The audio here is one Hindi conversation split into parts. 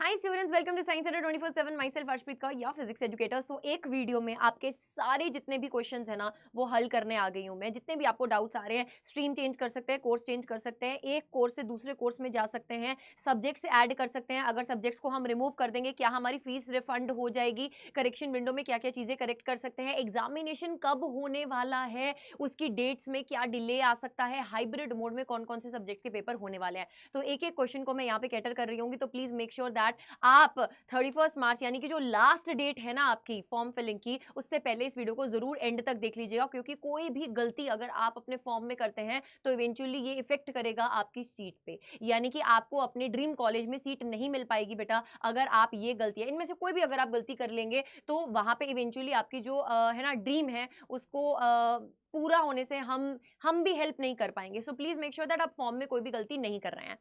Hi students, welcome to science centre 24/7। Myself Arshpreet Kaur, your physics educator. So एक वीडियो में आपके सारे जितने भी क्वेश्चंस हैं ना, वो हल करने आ गई हूँ मैं। जितने भी आपको डाउट्स आ रहे हैं, स्ट्रीम चेंज कर सकते हैं, कोर्स चेंज कर सकते हैं, एक कोर्स से दूसरे कोर्स में जा सकते हैं, सब्जेक्ट्स ऐड कर सकते हैं। अगर सब्जेक्ट्स को हम रिमूव कर देंगे, क्या हमारी फीस रिफंड हो जाएगी? करेक्शन विंडो में क्या क्या चीज़ें करेक्ट कर सकते हैं? एग्जामिनेशन कब होने वाला है, उसकी डेट्स में क्या डिले आ सकता है? हाइब्रिड मोड में कौन कौन से सब्जेक्ट्स के पेपर होने वाले हैं? तो एक एक क्वेश्चन को मैं यहाँ पे कैटर कर रही हूँ, तो प्लीज मेक श्योर दैट आप 31 मार्च यानी कि जो लास्ट डेट है ना आपकी फॉर्म फिलिंग की, उससे पहले इस वीडियो को जरूर एंड तक देख लीजिएगा, क्योंकि कोई भी गलती अगर आप अपने फॉर्म में करते हैं तो इवेंचुअली ये इफेक्ट करेगा आपकी सीट पे। यानी कि आपको अपने ड्रीम कॉलेज में सीट नहीं मिल पाएगी बेटा, अगर आप ये गलतियां, इनमें से कोई भी अगर आप गलती कर लेंगे तो वहां पे इवेंचुअली आपकी जो है ना ड्रीम है, उसको पूरा होने से हम भी हेल्प नहीं कर पाएंगे। So please make sure that आप फॉर्म में कोई भी गलती नहीं कर रहे हैं।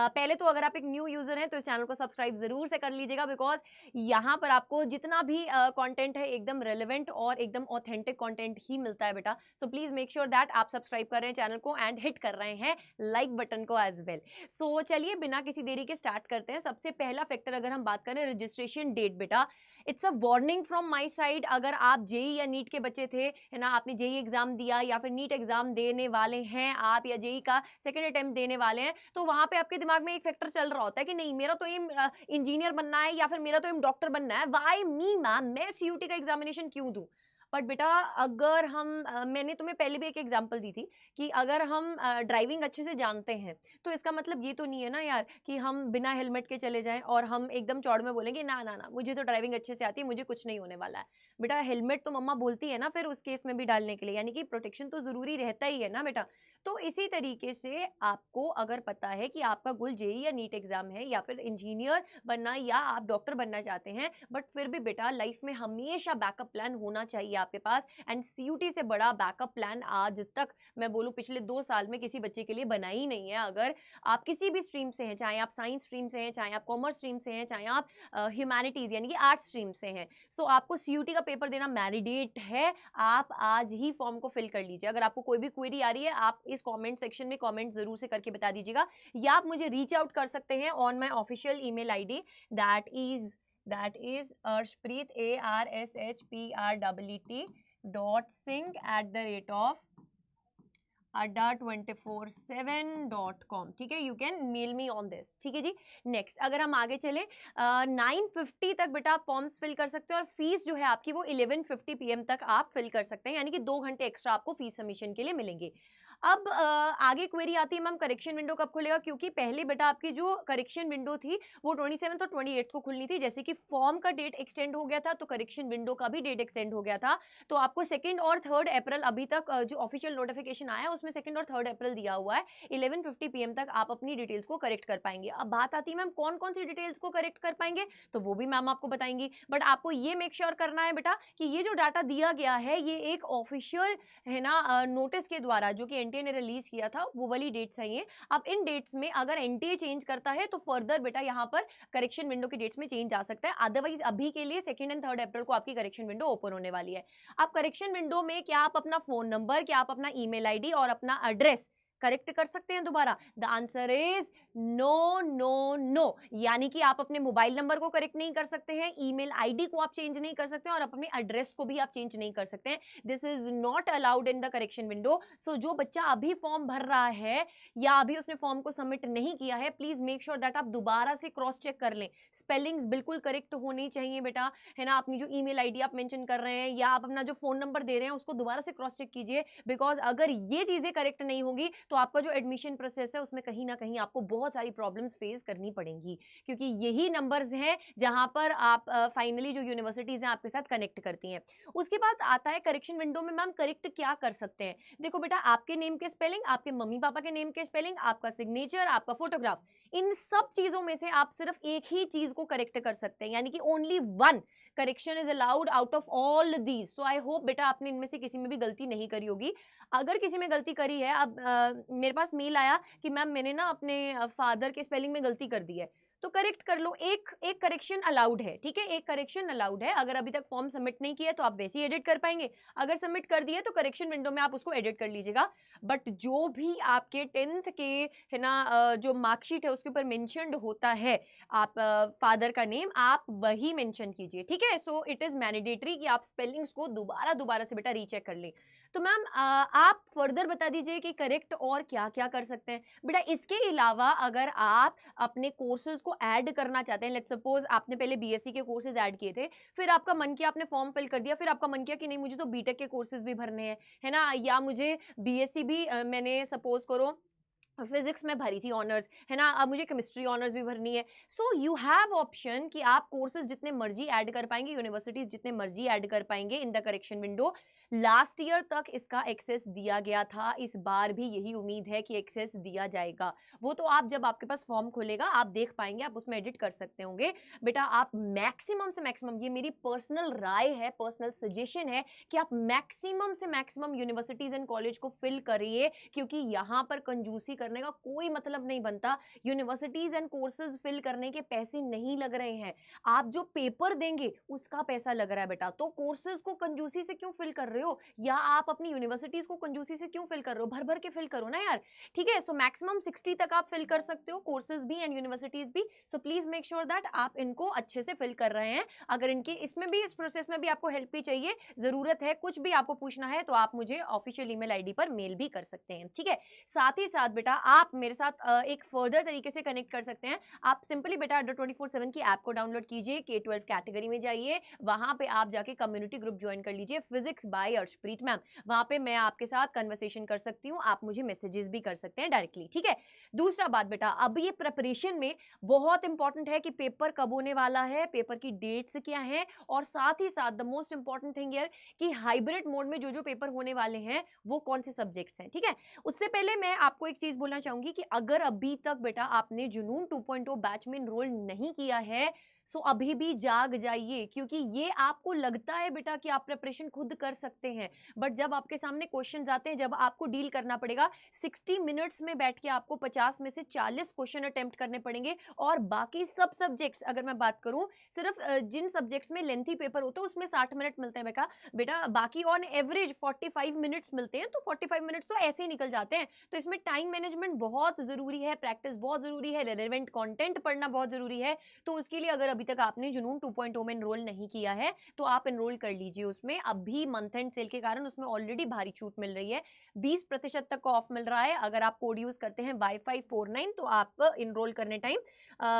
पहले तो अगर आप एक न्यू यूजर हैं तो इस चैनल को सब्सक्राइब जरूर से कर लीजिएगा, बिकॉज यहाँ पर आपको जितना भी कंटेंट है एकदम रेलेवेंट और एकदम ऑथेंटिक कंटेंट ही मिलता है बेटा। So please make sure that आप सब्सक्राइब कर रहे हैं चैनल को एंड हिट कर रहे हैं लाइक बटन को एज वेल। सो चलिए बिना किसी देरी के स्टार्ट करते हैं। सबसे पहला फैक्टर अगर हम बात करें रजिस्ट्रेशन डेट, बेटा it's a warning from my side. अगर आप जेई या नीट के बच्चे थे, है ना, आपने जेई एग्जाम दिया या फिर नीट एग्जाम देने वाले हैं आप, या जेई का सेकंड अटेम्प्ट देने वाले हैं, तो वहां पे आपके दिमाग में एक फैक्टर चल रहा होता है कि नहीं, मेरा तो एम इंजीनियर बनना है या फिर मेरा तो एम डॉक्टर बनना है। वाई मी मैम, मैं सीयूटी का एग्जामिनेशन क्यों दूं? बट बेटा अगर हम मैंने तुम्हें पहले भी एक एग्जांपल दी थी कि अगर हम ड्राइविंग अच्छे से जानते हैं तो इसका मतलब ये तो नहीं है ना यार कि हम बिना हेलमेट के चले जाएं और हम एकदम चौड़ में बोलेंगे ना ना ना, मुझे तो ड्राइविंग अच्छे से आती है, मुझे कुछ नहीं होने वाला है। बेटा हेलमेट तो मम्मा बोलती है ना फिर उस केस में भी डालने के लिए, यानी कि प्रोटेक्शन तो जरूरी रहता ही है ना बेटा। तो इसी तरीके से आपको अगर पता है कि आपका गोल जेई या नीट एग्जाम है या फिर इंजीनियर बनना या आप डॉक्टर बनना चाहते हैं, बट फिर भी बेटा लाइफ में हमेशा बैकअप प्लान होना चाहिए आपके पास। एंड सीयूटी से बड़ा बैकअप प्लान आज तक मैं बोलूं पिछले 2 साल में किसी बच्चे के लिए बना ही नहीं है। अगर आप किसी भी स्ट्रीम से हैं, चाहे आप साइंस स्ट्रीम से हैं, चाहे आप कॉमर्स स्ट्रीम से हैं, चाहे आप ह्यूमैनिटीज यानी कि आर्ट्स स्ट्रीम से हैं, सो आपको सीयूटी का पेपर देना मैंडेट है। आप आज ही फॉर्म को फिल कर लीजिए। अगर आपको कोई भी क्वेरी आ रही है, आप इस कमेंट सेक्शन में कमेंट जरूर से करके बता दीजिएगा, या आप मुझे रीच आउट कर सकते हैं on my official email ID, that is Arshpreet ARSHPREET.singh@the rate of adda247.com। ठीक है, you can mail me on this. ठीक है जी। नेक्स्ट अगर हम आगे चले, 9:50 तक बेटा आप फॉर्म्स फिल कर सकते हैं और फीस जो है आपकी वो 11:50 PM तक आप फिल कर सकते हैं, यानी कि 2 घंटे एक्स्ट्रा आपको फीस सबमिशन के लिए मिलेंगे। अब आगे क्वेरी आती है मैम करेक्शन विंडो कब खुलेगा, क्योंकि पहले बेटा आपकी जो करेक्शन विंडो थी वो 27 और 28 को खुलनी थी। जैसे कि फॉर्म का डेट एक्सटेंड हो गया था तो करेक्शन विंडो का भी डेट एक्सटेंड हो गया था। तो आपको 2 और 3 अप्रैल अभी तक जो ऑफिशियल नोटिफिकेशन आया उसमें 2 और 3 अप्रैल दिया हुआ है। 11:50 PM तक आप अपनी डिटेल्स को करेक्ट कर पाएंगे। अब बात आती है मैम कौन कौन सी डिटेल्स को करेक्ट कर पाएंगे, तो वो भी मैम आपको बताएंगी। बट आपको ये मेक श्योर करना है बेटा कि ये जो डाटा दिया गया है ये एक ऑफिशियल है ना नोटिस के द्वारा जो कि एनटीए ने रिलीज किया था, वो वाली डेट्स है ये। अब इन डेट्स में अगर एनटीए चेंज करता है तो फर्दर बेटा यहाँ पर करेक्शन विंडो की डेट्स में चेंज आ सकता है। अदरवाइज अभी के लिए 2 एंड 3 अप्रैल को आपकी करेक्शन विंडो ओपन होने वाली है। आप करेक्शन विंडो में क्या आप अपना फोन नंबर, क्या आप अपना ईमेल आईडी और अपना एड्रेस करेक्ट कर सकते हैं दोबारा? The answer is no no no. यानी कि आप अपने मोबाइल नंबर को करेक्ट नहीं कर सकते हैं, ईमेल आईडी को आप चेंज नहीं कर सकते हैं और अपने एड्रेस को भी आप चेंज नहीं कर सकते हैं। This is not allowed in the correction window. So जो बच्चा अभी फॉर्म भर रहा है या अभी उसने फॉर्म को सबमिट नहीं किया है, प्लीज मेक श्योर दैट आप दोबारा से क्रॉस चेक कर लें। स्पेलिंग्स बिल्कुल करेक्ट होनी चाहिए बेटा, है ना। अपनी जो ईमेल आईडी आप मेंशन कर रहे हैं या आप अपना जो फोन नंबर दे रहे हैं उसको दोबारा से क्रॉस चेक कीजिए, बिकॉज अगर ये चीजें करेक्ट नहीं होगी तो आपका जो एडमिशन प्रोसेस है उसमें कहीं ना कहीं आपको बहुत सारी प्रॉब्लम्स फेस करनी पड़ेंगी, क्योंकि यही नंबर्स हैं जहां पर आप फाइनली जो यूनिवर्सिटीज हैं आपके साथ कनेक्ट करती हैं। उसके बाद आता है करेक्शन विंडो में मैम करेक्ट क्या कर सकते हैं। देखो बेटा, आपके नेम के स्पेलिंग, आपके मम्मी पापा के नेम के स्पेलिंग, आपका सिग्नेचर, आपका फोटोग्राफ, इन सब चीजों में से आप सिर्फ एक ही चीज को करेक्ट कर सकते हैं, यानी कि only one. Correction is allowed out of all these. So I hope बेटा आपने इनमें से किसी में भी गलती नहीं करी होगी। अगर किसी में गलती करी है, अब मेरे पास मेल आया कि मैम मैंने ना अपने फादर के स्पेलिंग में गलती कर दी है, तो करेक्ट कर लो। एक एक करेक्शन अलाउड है, ठीक है, एक करेक्शन अलाउड है। अगर अभी तक फॉर्म सबमिट नहीं किया तो आप वैसे ही एडिट कर पाएंगे, अगर सबमिट कर दिए तो करेक्शन विंडो में आप उसको एडिट कर लीजिएगा। बट जो भी आपके 10th के है ना जो मार्कशीट है उसके ऊपर मेंशन्ड होता है आप फादर का नेम, आप वही मेंशन कीजिए, ठीक है। सो इट इज मैंडेटरी कि आप स्पेलिंग्स को दोबारा दोबारा से बेटा रीचेक कर लें। तो मैम आप फर्दर बता दीजिए कि करेक्ट और क्या क्या कर सकते हैं बेटा। इसके अलावा अगर आप अपने कोर्सेज को ऐड करना चाहते हैं, लेट्स सपोज आपने पहले बीएससी के कोर्सेज ऐड किए थे, फिर आपका मन किया आपने फॉर्म फिल कर दिया, फिर आपका मन किया कि नहीं मुझे तो बीटेक के कोर्सेज भी भरने हैं, है ना, या मुझे बीएससी भी मैंने सपोज करो फिजिक्स में भरी थी ऑनर्स, है ना, अब मुझे केमिस्ट्री ऑनर्स भी भरनी है। सो यू हैव ऑप्शन कि आप कोर्सेज जितने मर्जी ऐड कर पाएंगे, यूनिवर्सिटीज जितने मर्जी ऐड कर पाएंगे इन the correction window. Last year तक इसका एक्सेस दिया गया था, इस बार भी यही उम्मीद है कि एक्सेस दिया जाएगा। वो तो आप जब आपके पास फॉर्म खुलेगा आप देख पाएंगे, आप उसमें एडिट कर सकते होंगे। बेटा आप मैक्सिमम से मैक्सिमम, ये मेरी पर्सनल राय है, पर्सनल सजेशन है कि आप मैक्सिमम से मैक्सिमम यूनिवर्सिटीज एंड कॉलेज को फिल करिए, क्योंकि यहाँ पर कंजूसी करने का कोई मतलब नहीं बनता। यूनिवर्सिटीज एंड कोर्सेज फिल करने के पैसे नहीं लग रहे हैं, आप जो पेपर देंगे उसका पैसा लग रहा है बेटा। तो कोर्सेज को कंजूसी से क्यों फिल कर रहे हो, या आप अपनी यूनिवर्सिटीज को कंजूसी से क्यों फिल कर रहे हो, भर भर के फिल करो ना यार, ठीक है। सो मैक्सिमम 60 तक आप फिल कर सकते हो, कोर्सेज भी एंड यूनिवर्सिटीज भी। So please make sure that आप इनको अच्छे से फिल कर रहे हैं। अगर इनके इसमें भी, इस प्रोसेस में भी आपको हेल्प भी चाहिए, जरूरत है, कुछ भी आपको पूछना है, तो आप मुझे ऑफिशियल ईमेल आईडी पर मेल भी कर सकते हैं, ठीक है। साथ ही साथ बेटा आप मेरे साथ एक फर्दर तरीके से कनेक्ट कर सकते हैं। आप सिंपली बेटा अड्डा 24/7 की ऐप को डाउनलोड कीजिए, K12 कैटेगरी में जाइए, वहां पे आप जाके कम्युनिटी ग्रुप ज्वाइन कर लीजिए, फिजिक्स बाय अर्शप्रीत मैम। वहां पे मैं आपके साथ कन्वर्सेशन कर सकती हूँ, आप मुझे मैसेजेस भी कर सकते हैं डायरेक्टली, ठीक है। दूसरा बात बेटा, अब ये प्रिपरेशन में बहुत इंपॉर्टेंट है कि पेपर कब होने वाला है, पेपर की डेट्स क्या है, और साथ ही साथ द मोस्ट इंपॉर्टेंट थिंग यार कि हाइब्रिड मोड में जो जो पेपर होने वाले हैं वो कौन से सब्जेक्ट्स हैं, ठीक है। उससे पहले मैं आपको एक चीज बोलना चाहूंगी कि अगर अभी तक बेटा आपने जुनून 2.0 बैच में इनरोल नहीं किया है, सो अभी भी जाग जाइए, क्योंकि ये आपको लगता है बेटा कि आप प्रिपरेशन खुद कर सकते हैं, बट जब आपके सामने क्वेश्चंस आते हैं, जब आपको डील करना पड़ेगा, 60 मिनट्स में बैठ के आपको 50 में से 40 क्वेश्चन अटेम्प्ट करने पड़ेंगे। और बाकी सब सब्जेक्ट्स, अगर मैं बात करूं सिर्फ जिन सब्जेक्ट्स में लेंथी पेपर होता है उसमें 60 मिनट मिलते हैं बेटा, बाकी ऑन एवरेज 45 मिनट्स मिलते हैं, तो 45 मिनट्स तो ऐसे ही निकल जाते हैं। तो इसमें टाइम मैनेजमेंट बहुत जरूरी है, प्रैक्टिस बहुत जरूरी है, रेलेवेंट कंटेंट पढ़ना बहुत जरूरी है। तो उसके लिए अगर अभी तक आपने जुनून 2.0 में एनरोल नहीं किया है तो आप एनरोल कर लीजिए उसमें। अभी मंथ एंड सेल के कारण उसमें ऑलरेडी भारी छूट मिल रही है, 20% तक का ऑफ मिल रहा है। अगर आप कोड यूज करते हैं Wi-Fi 49 तो आप एनरोल करने टाइम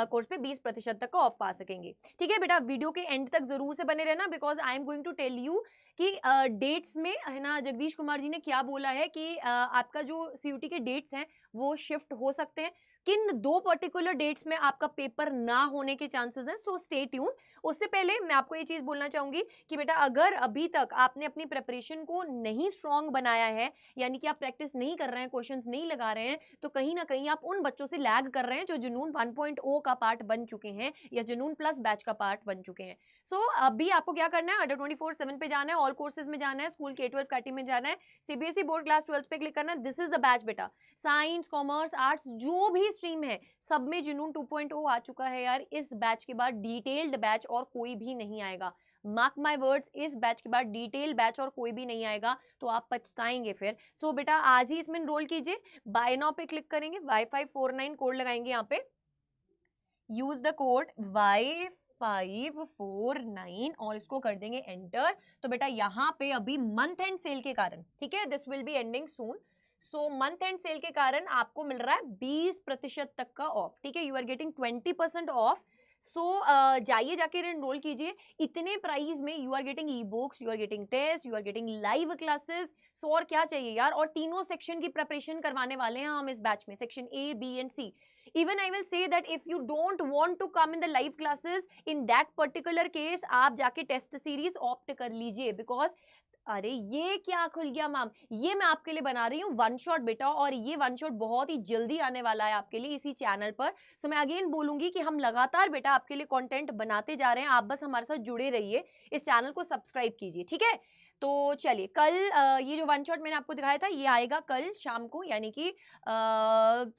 कोर्स पे 20% तक का ऑफ पा सकेंगे, ठीक है बेटा। वीडियो के एंड तक जरूर से बने रहना, because I am going to tell you कि डेट्स में, है ना, जगदीश कुमार जी ने क्या बोला है कि आपका जो सीयूटी के डेट्स हैं वो शिफ्ट हो सकते हैं, किन 2 पर्टिकुलर डेट्स में आपका पेपर ना होने के चांसेस हैं। So stay tune. उससे पहले मैं आपको ये चीज बोलना चाहूंगी कि बेटा अगर अभी तक आपने अपनी प्रिपरेशन को नहीं स्ट्रांग बनाया है, यानी कि आप प्रैक्टिस नहीं कर रहे हैं, क्वेश्चंस नहीं लगा रहे हैं, तो कहीं ना कहीं आप उन बच्चों से लैग कर रहे हैं जो जुनून 1.0 का पार्ट बन चुके हैं या जुनून प्लस बैच का पार्ट बन चुके हैं। सो अभी आपको क्या करना है, अड्डा 24/7 पे जाना है, ऑल कोर्सेज में जाना है, स्कूल K12 कैटी में जाना है, सीबीएसई बोर्ड क्लास 12 पे क्लिक करना है। दिस इज द बैच बेटा, साइंस कॉमर्स आर्ट्स जो भी स्ट्रीम है सब में जुनून 2.0 आ चुका है यार। इस बैच के बाद डिटेल्ड बैच और कोई भी नहीं आएगा, मार्क माय वर्ड्स, इस बैच के बाद डिटेल बैच और कोई भी नहीं आएगा, तो आप पछताएंगे फिर। सो बेटा आज ही इसमें एनरोल कीजिए, बाय नाउ पे क्लिक करेंगे, Wi-Fi 49 कोड लगाएंगे यहाँ पे, यूज द कोड Wi-Fi 49 और इसको कर देंगे एंटर। तो बेटा यहाँ पे अभी मंथ एंड सेल के कारण, ठीक है, this will be ending soon, so month end sale के कारण आपको मिल रहा है 20% तक का ऑफ, ठीक है, you are getting 20% off. So जाइए जाके एनरोल कीजिए। इतने प्राइस में you are getting e books, you are getting test, you are getting live classes. So और क्या चाहिए यार, और तीनों सेक्शन की प्रिपरेशन करवाने वाले हैं हम इस बैच में, section A, B and C। Even I will say that if you don't want to come in the live classes, in that particular case आप जाके टेस्ट सीरीज ऑप्ट कर लीजिए, बिकॉज अरे ये क्या खुल गया मैम, ये मैं आपके लिए बना रही हूँ वन शॉट बेटा, और ये वन शॉट बहुत ही जल्दी आने वाला है आपके लिए इसी चैनल पर। सो मैं अगेन बोलूंगी कि हम लगातार बेटा आपके लिए कंटेंट बनाते जा रहे हैं, आप बस हमारे साथ जुड़े रहिए, इस चैनल को सब्सक्राइब कीजिए, ठीक है। तो चलिए कल ये जो वन शॉट मैंने आपको दिखाया था ये आएगा कल शाम को, यानी कि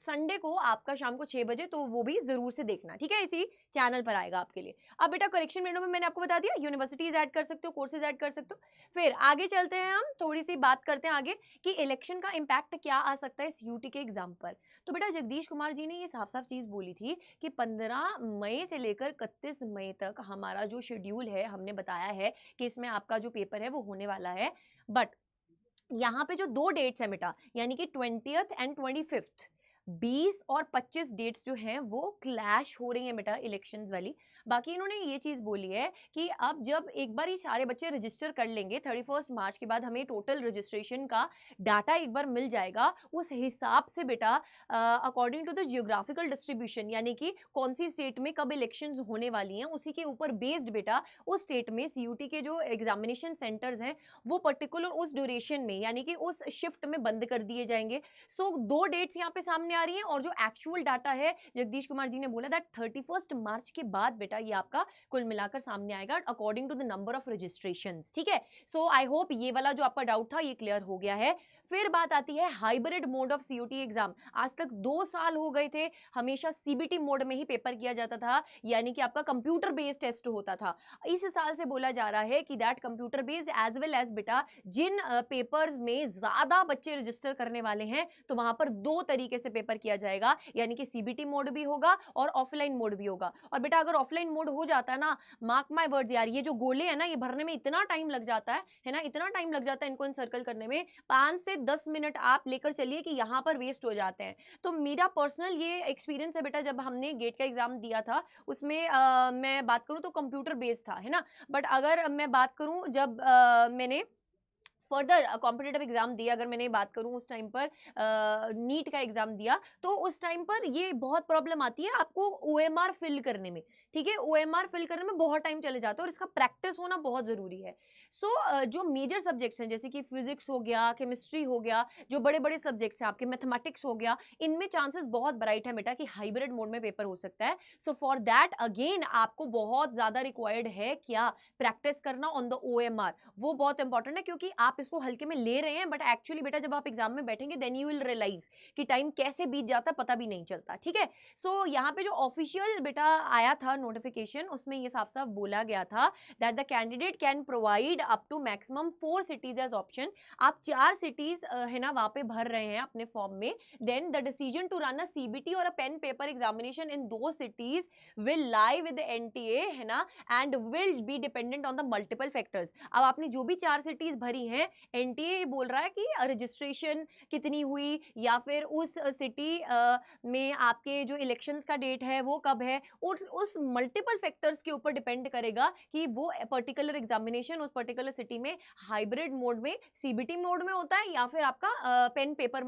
संडे को आपका शाम को 6 बजे, तो वो भी जरूर से देखना, ठीक है, इसी चैनल पर आएगा आपके लिए। अब बेटा करेक्शन विंडो में मैंने आपको बता दिया यूनिवर्सिटीज ऐड कर सकते हो, कोर्सेज ऐड कर सकते हो। फिर आगे चलते हैं, हम थोड़ी सी बात करते हैं आगे कि इलेक्शन का इम्पैक्ट क्या आ सकता है सीयूटी के एग्जाम पर। तो बेटा जगदीश कुमार जी ने ये साफ साफ चीज बोली थी कि 15 मई से लेकर 31 मई तक हमारा जो शेड्यूल है, हमने बताया है कि इसमें आपका जो पेपर है वो होने वाला है। बट यहाँ पे जो 2 डेट्स है बेटा, यानी कि 20th एंड 25th, 20 और 25 डेट्स जो हैं वो क्लैश हो रही हैं बेटा इलेक्शंस वाली। बाकी इन्होंने ये चीज़ बोली है कि अब जब एक बार ये सारे बच्चे रजिस्टर कर लेंगे 31 मार्च के बाद, हमें टोटल रजिस्ट्रेशन का डाटा एक बार मिल जाएगा, उस हिसाब से बेटा according to the geographical distribution, यानी कि कौन सी स्टेट में कब इलेक्शंस होने वाली हैं, उसी के ऊपर बेस्ड बेटा उस स्टेट में सीयूटी के जो एग्जामिनेशन सेंटर्स हैं वो पर्टिकुलर उस ड्यूरेशन में, यानी कि उस शिफ्ट में बंद कर दिए जाएंगे। सो 2 डेट्स यहाँ पे सामने आ रही हैं, और जो एक्चुअल डाटा है जगदीश कुमार जी ने बोला दैट 31 मार्च के बाद बेटा ये आपका कुल मिलाकर सामने आएगा according to the number of registrations, ठीक है। सो आई होप ये वाला जो आपका डाउट था ये क्लियर हो गया है। फिर बात आती है hybrid mode of CUET exam. आज तक 2 साल हो गए थे, हमेशा सीबीटी मोड में ही पेपर किया जाता था, यानी कि आपका कंप्यूटर बेस्ड टेस्ट होता था। इस साल से बोला जा रहा है कि that computer based as well as बेटा जिन पेपर्स में ज्यादा बच्चे रजिस्टर करने वाले हैं, तो वहां पर 2 तरीके से पेपर किया जाएगा, यानी कि सीबीटी मोड भी होगा और ऑफलाइन मोड भी होगा। और बेटा अगर ऑफलाइन मोड हो जाता है ना, मार्क माय वर्ड्स यार, ये जो गोले हैं ना ये भरने में इतना टाइम लग जाता है ना, इतना टाइम लग जाता है इनको इनसर्कल करने में, 5 से 10 मिनट आप लेकर चलिए कि यहाँ पर वेस्ट हो जाते हैं। तो मेरा पर्सनल ये एक्सपीरियंस है बेटा, जब हमने गेट का एग्जाम दिया था उसमें मैं बात करूँ तो कंप्यूटर बेस्ड था, है ना। बट अगर मैं बात करूँ जब मैंने फर्दर कॉम्पिटेटिव एग्जाम दिया, अगर मैंने बात करूं उस टाइम पर नीट का एग्जाम दिया, तो उस टाइम पर ये बहुत प्रॉब्लम आती है आपको ओएमआर फिल करने में, ठीक है। ओएमआर फिल करने में बहुत टाइम चले जाता है और इसका प्रैक्टिस होना बहुत जरूरी है। सो जो मेजर सब्जेक्ट्स हैं जैसे कि फिजिक्स हो गया, केमिस्ट्री हो गया, जो बड़े बड़े सब्जेक्ट्स हैं आपके, मैथमेटिक्स हो गया, इनमें चांसेस बहुत ब्राइट है बेटा कि हाइब्रिड मोड में पेपर हो सकता है। सो फॉर दैट अगेन आपको बहुत ज्यादा रिक्वायर्ड है क्या, प्रैक्टिस करना ऑन द ओएमआर, वो बहुत इंपॉर्टेंट है, क्योंकि आप इसको हल्के में ले रहे हैं बट एक्चुअली बेटा जब आप एग्जाम में बैठेंगे देन यू विल रियलाइज कि टाइम कैसे बीत जाता है पता भी नहीं चलता, ठीक है। सो यहाँ पे जो ऑफिशियल बेटा आया था नोटिफिकेशन, उसमें ये साफ साफ बोला गया था that the candidate can provide up to maximum 4 cities as option. आप 4 सिटीज है ना वहां पे भर रहे हैं अपने फॉर्म में, then the decision to run a CBT और a pen paper examination in दो cities will lie with the NTA, है ना, and will be dependent on the multiple factors. अब आपने जो भी 4 सिटीज भरी हैं, एनटीए बोल रहा है कि रजिस्ट्रेशन कितनी हुई, या फिर उस सिटी में आपके जो इलेक्शंस का डेट है वो कब है, और उस मल्टीपल फैक्टर्स के ऊपर डिपेंड करेगा कि वो पर्टिकुलर एग्जामिनेशन उस पर्टिकुलर सिटी में हाइब्रिड मोड में, सीबीटी मोड में होता है या फिर आपका पेन पेपर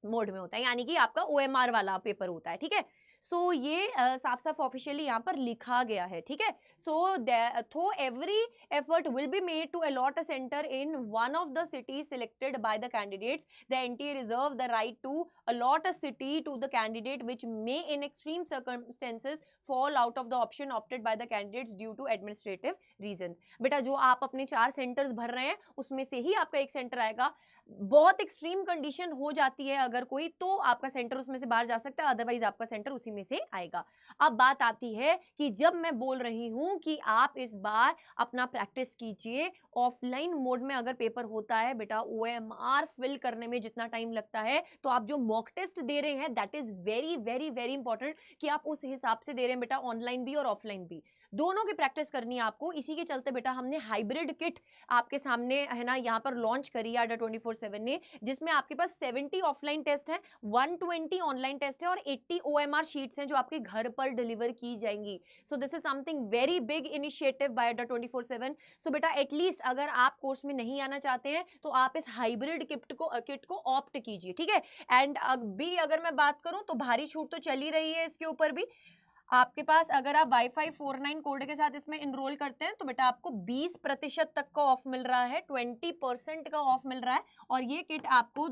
मोड में होता है, यानी कि आपका ओएमआर वाला पेपर होता है, ठीक है। सो ये साफ साफ ऑफिशियली यहाँ पर लिखा गया है, ठीक है। So every effort will be made to allot a center in one of the cities selected by the candidates. The NTA reserve the right to allot a city to the candidate which may in extreme circumstances fall out of the option opted by the candidates due to administrative reasons. बेटा जो आप अपने 4 सेंटर्स भर रहे हैं उसमें से ही आपका एक सेंटर आएगा, बहुत एक्सट्रीम कंडीशन हो जाती है अगर कोई, तो आपका सेंटर उसमें से बाहर जा सकता है, अदरवाइज आपका सेंटर उसी में से आएगा। अब बात आती है कि जब मैं बोल रही हूं कि आप इस बार अपना प्रैक्टिस कीजिए, ऑफलाइन मोड में अगर पेपर होता है बेटा ओएमआर फिल करने में जितना टाइम लगता है, तो आप जो मॉक टेस्ट दे रहे हैं that is very very very important कि आप उस हिसाब से दे रहे हैं बेटा, ऑनलाइन भी और ऑफलाइन भी दोनों की प्रैक्टिस करनी है आपको। इसी के चलते बेटा हमने हाइब्रिड किट आपके सामने है ना यहाँ पर लॉन्च करी है अड्डा 24/7 ने, जिसमें आपके पास 70 ऑफलाइन टेस्ट है, 120 ऑनलाइन टेस्ट है और 80 OMR शीट्स हैं जो आपके घर पर डिलीवर की जाएंगी। So this is something very big initiative by अड्डा 24/7। सो बेटा एटलीस्ट अगर आप कोर्स में नहीं आना चाहते हैं तो आप इस हाइब्रिड किट को ऑप्ट कीजिए, ठीक है। एंड अभी अगर मैं बात करूं तो भारी छूट तो चली रही है इसके ऊपर भी। आपके पास अगर आप वाईफाई 49 कोड के साथ इसमें इनरोल करते हैं तो बेटा आपको 20% तक का ऑफ मिल रहा है, 20% का ऑफ मिल रहा है। और ये किट आपको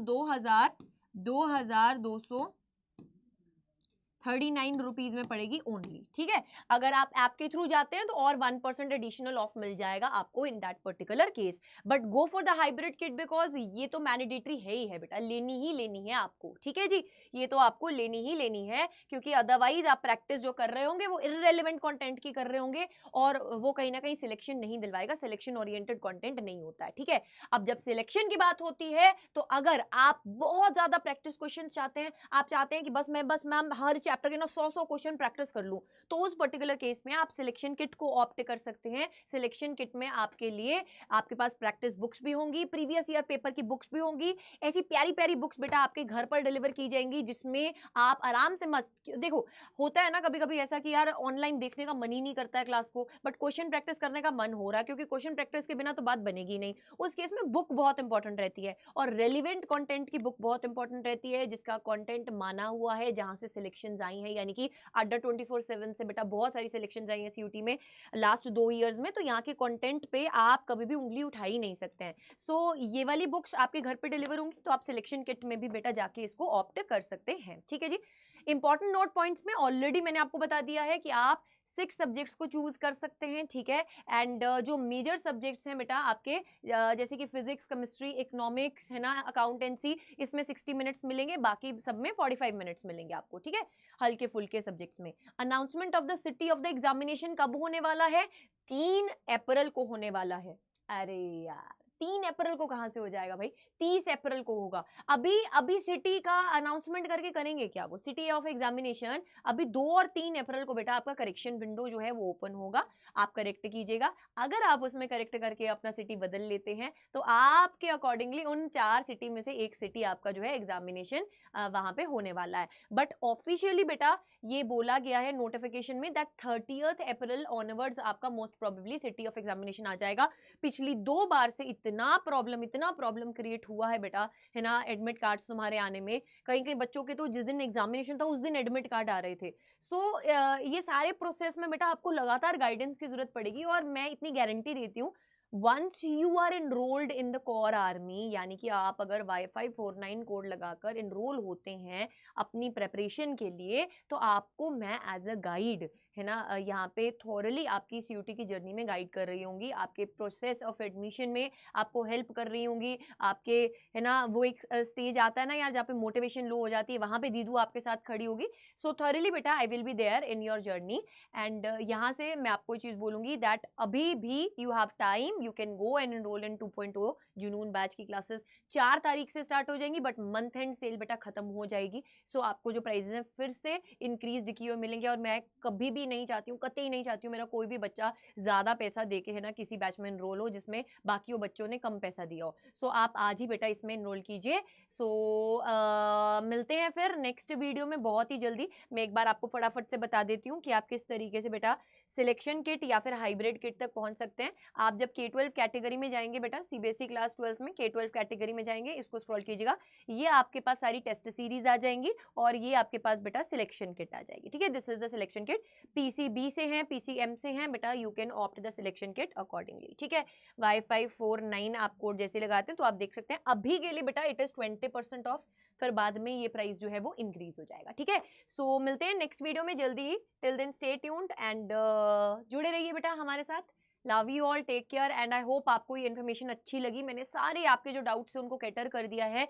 2239 रुपीज में पड़ेगी ओनली, ठीक है। अगर आप ऐप के थ्रू जाते हैं तो और 1% एडिशनल ऑफ मिल जाएगा आपको इन that particular case. But go for the hybrid kit because ये तो मैंडेटरी है ही है बेटा, लेनी ही लेनी है आपको, ठीक है जी। ये तो आपको लेनी ही लेनी है क्योंकि अदरवाइज आप प्रैक्टिस जो कर रहे होंगे वो इररेलेवेंट कंटेंट की कर रहे होंगे और वो कहीं ना कहीं सिलेक्शन नहीं दिलवाएगा, सिलेक्शन ओरिएंटेड कंटेंट नहीं होता है, ठीक है। अब जब सिलेक्शन की बात होती है तो अगर आप बहुत ज्यादा प्रैक्टिस क्वेश्चन चाहते हैं, आप चाहते हैं कि बस मैम हर चैप्टर के ना 100 क्वेश्चन प्रैक्टिस कर लूं, तो उस पर्टिकुलर केस में आप सिलेक्शन किट को ऑप्ट कर सकते हैं। सिलेक्शन किट में आपके लिए आपके पास प्रैक्टिस बुक्स भी होंगी, प्रीवियस ईयर पेपर की बुक्स भी होंगी, ऐसी प्यारी प्यारी बुक्स बेटा आपके घर पर डिलीवर की जाएंगी जिसमें आप आराम से मस्त देखो। होता है ना कभी कभी ऐसा कि यार ऑनलाइन देखने का मन ही नहीं करता है क्लास को, बट क्वेश्चन प्रैक्टिस करने का मन हो रहा है क्योंकि क्वेश्चन प्रैक्टिस के बिना तो बात बनेगी नहीं। उस केस में बुक बहुत इंपॉर्टेंट रहती है और रेलिवेंट कंटेंट की बुक बहुत इंपॉर्टेंट रहती है जिसका कंटेंट माना हुआ है, जहां से सिलेक्शंस आई हैं। यानी कि अड्डा 24/7 से बेटा बहुत सारी सिलेक्शंस आई हैं सीयूटी में लास्ट 2 ईयर्स में, तो यहाँ के कंटेंट पे आप कभी भी उंगली उठा ही नहीं सकते हैं। सो ये वाली बुक्स आपके घर पे डिलीवर होंगी तो आप सिलेक्शन किट में भी बेटा जाके इसको ऑप्ट कर सकते हैं, ठीक है जी। इंपॉर्टेंट नोट पॉइंट्स में ऑलरेडी मैंने आपको बता दिया है कि आप 6 सब्जेक्ट्स को चूज कर सकते हैं, ठीक है। एंड जो मेजर सब्जेक्ट्स हैं बेटा आपके जैसे कि फिजिक्स, केमिस्ट्री, इकोनॉमिक्स है ना, अकाउंटेंसी, इसमें 60 मिनट्स मिलेंगे, बाकी सब में 45 मिनट्स मिलेंगे आपको, ठीक है, हल्के फुल्के सब्जेक्ट्स में। Announcement of the city of the examination कब होने वाला है? 3 अप्रैल को होने वाला है। अरे यार 3 अप्रैल को कहां से हो जाएगा भाई, 30 अप्रैल को होगा। अभी अभी सिटी का अनाउंसमेंट करके करेंगे क्या? वो सिटी ऑफ एग्जामिनेशन अभी 2 और 3 अप्रैल को बेटा आपका करेक्शन विंडो जो है वो ओपन होगा, आप करेक्ट कीजिएगा। अगर आप उसमें करेक्ट करके अपना सिटी बदल लेते हैं तो आपके अकॉर्डिंगली उन 4 सिटी में से एक सिटी आपका जो है एग्जामिनेशन वहां पे होने वाला है। बट ऑफिशियली बेटा ये बोला गया है नोटिफिकेशन में दैट 30 अप्रैल ऑनवर्ड्स आपका most probably city of examination आ जाएगा। पिछली 2 बार से इतना प्रॉब्लम क्रिएट हुआ है बेटा, है ना, एडमिट कार्ड्स तुम्हारे आने में। कहीं कहीं बच्चों के तो जिस दिन एग्जामिनेशन था उस दिन एडमिट कार्ड आ रहे थे। सो ये सारे प्रोसेस में बेटा आपको लगातार गाइडेंस की जरूरत पड़ेगी और मैं इतनी गारंटी देती हूँ once you are enrolled in the core army, यानी कि आप अगर वाईफाई 49 कोड लगाकर एनरोल होते हैं अपनी प्रेपरेशन के लिए, तो आपको मैं एज अ गाइड है ना यहाँ पे थॉरली आपकी सीयूटी की जर्नी में गाइड कर रही होंगी, आपके प्रोसेस ऑफ एडमिशन में आपको हेल्प कर रही होंगी। आपके है ना वो एक स्टेज आता है ना यार जहाँ पे मोटिवेशन लो हो जाती है, वहां पे दीदू आपके साथ खड़ी होगी। सो थॉरली बेटा I will be there in your journey. And यहाँ से मैं आपको चीज बोलूंगी दैट अभी भी you have time, you can go and enrol in 2.0 जुनून बैच की क्लासेस 4 तारीख से स्टार्ट हो जाएंगी, बट मंथ एंड सेल बेटा खत्म हो जाएगी। सो आपको जो प्राइजेस हैं फिर से इंक्रीज किए हुए मिलेंगे और मैं कभी भी नहीं चाहती हूँ, कतई नहीं चाहती हूँ मेरा कोई भी बच्चा ज्यादा पैसा देके है ना किसी बैच में एनरोल हो जिसमें बाकी बच्चों ने कम पैसा दिया हो। सो आप आज ही बेटा इसमें एनरोल कीजिए। सो मिलते हैं फिर नेक्स्ट वीडियो में बहुत ही जल्दी। मैं एक बार आपको फटाफट से बता देती हूँ कि आप किस तरीके से बेटा सिलेक्शन किट या फिर हाइब्रिड किट तक पहुंच सकते हैं। आप जब K12 कैटेगरी में जाएंगे बेटा, सीबीएसई क्लास 12 में K12 कैटेगरी में जाएंगे, इसको स्क्रॉल कीजिएगा, ये आपके पास सारी टेस्ट सीरीज आ जाएंगी और ये आपके पास बेटा सिलेक्शन किट आ जाएगी, ठीक है। This is the selection kit. PCB से हैं, PCM से हैं बेटा, you can opt the selection kit accordingly, ठीक है। वाईफाई 49 आप कोड जैसे लगाते हैं तो आप देख सकते हैं अभी के लिए बेटा इट इज 20% ऑफ, फिर बाद में ये प्राइस जो है वो इंक्रीज हो जाएगा, ठीक है। सो मिलते हैं नेक्स्ट वीडियो में जल्दी ही। Till then stay tuned and जुड़े रहिए बेटा हमारे साथ। Love you all, take care and I hope आपको ये इन्फॉर्मेशन अच्छी लगी। मैंने सारे आपके जो डाउट्स है उनको कैटर कर दिया है।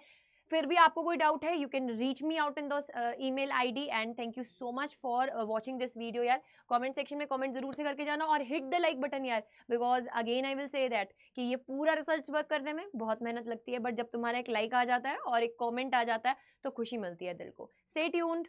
फिर भी आपको कोई डाउट है you can reach me out in those email ID and thank you so much for watching this video यार। कमेंट सेक्शन में कमेंट जरूर से करके जाना और हिट द लाइक बटन यार, because again I will say that कि ये पूरा रिसर्च वर्क करने में बहुत मेहनत लगती है, बट जब तुम्हारा एक लाइक आ जाता है और एक कमेंट आ जाता है तो खुशी मिलती है दिल को। Stay tuned.